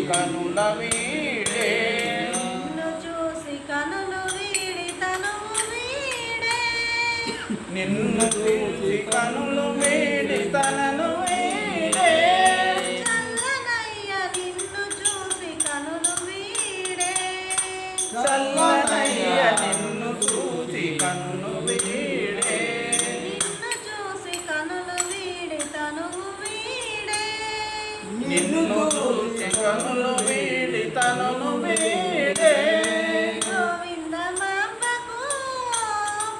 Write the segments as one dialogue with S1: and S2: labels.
S1: కనుల వీడే
S2: నిన్ను చూసి కనులు వీడి తనువు వీడే
S1: నిన్ను చూసి కనులు వీడి తనను వీడే
S2: చల్లనయ్య నిన్ను చూసి కనులు వీడే
S1: చల్లనయ్య నిన్ను చూసి కనులు వీడే
S2: నిన్ను చూసి కనులు వీడి తనువు వీడే
S1: నిన్ను చూసి కనులు వీడి తనను వీడే
S2: గోవింద మాంబకు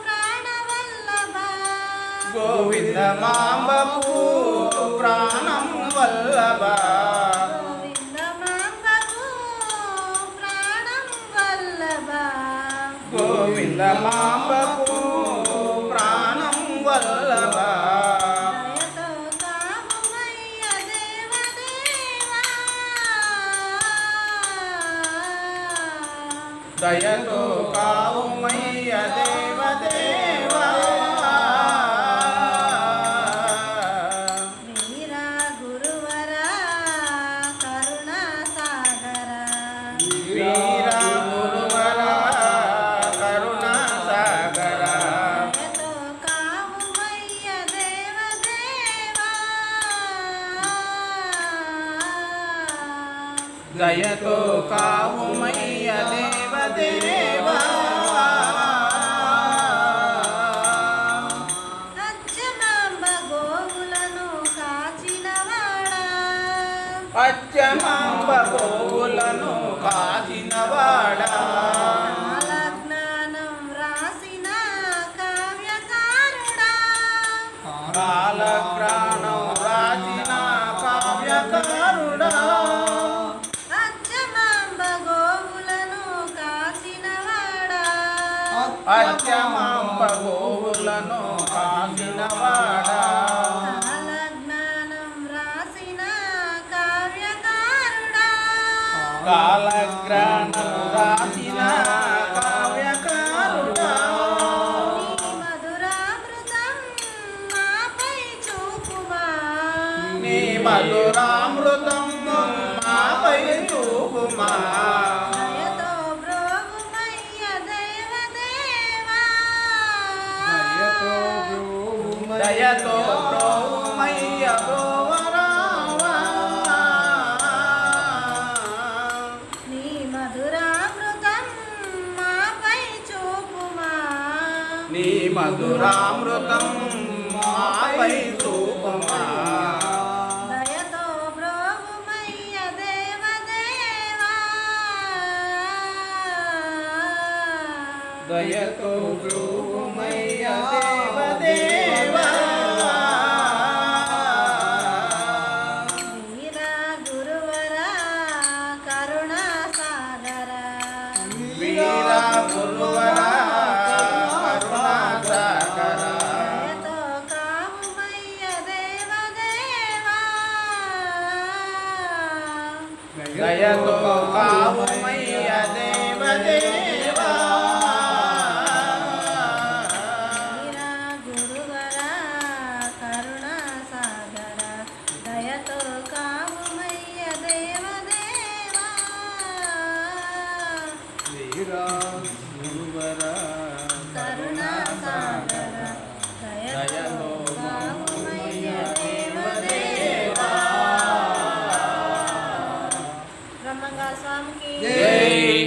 S2: ప్రాణం వల్లభ
S1: గోవింద మాంబకు ప్రాణం వల్లభ
S2: గోవింద మాంబకు ప్రాణం వల్లభ
S1: దయతో కావుమయ్య దేవదేవా
S2: వీరా గురువరా కరుణా సాగర
S1: వీరా గురువరా కరుణా సాగర
S2: దయతో కావుమయ్య దేవదేవా
S1: దయతో కావుమయ్య దేవదేవా
S2: అచ్చమాంబ గోవులను కాచినవాడా
S1: అచ్చమాంబ గోవులను కాచినవాడా
S2: కాలజ్ఞానం రాసిన కావ్యకారుడా
S1: కాలజ్ఞానం రాసిన కావ్యకారుడా
S2: అచ్చమాంబ గోవులను కాచినవాడా
S1: అచ్చమాంబ గోవులను కాచినవాడా
S2: కాలజ్ఞానం రాసిన కావ్యకారుడా
S1: కాలజ్ఞానం రాసిన కావ్యకారుడా
S2: నీ మధురామృతం మాపై చూపుమా
S1: నీ మధురామృతం మాపై చూపుమా
S2: దయతో బ్రోగుమయ్య దేవదేవా
S1: దయతో ప్రోమయ్య గోవరావా
S2: నీ మధురామృతం మాపై చూపుమా
S1: నీ మధురామృతం మాపై చూపుమా
S2: దయతో బ్రోగుమయ్య దేవదేవా
S1: దయతో ప్రోమయ్య దేవదేవా
S2: వీరా గురువరా కరుణా సాగర
S1: వీరా గురువరా కరుణా సాగర
S2: దయతో కావుమయ్య దేవదేవా
S1: దయతో కావుమయ్య దేవదేవా
S2: వీరా గురువరా కరుణా సాగర దయతో కావుమయ్య దేవదేవా
S1: వీరా గురువరా
S2: కరుణా సాగర దయతో కావుమయ్య దేవదేవా బ్రహ్మంగారు స్వామికి
S1: జై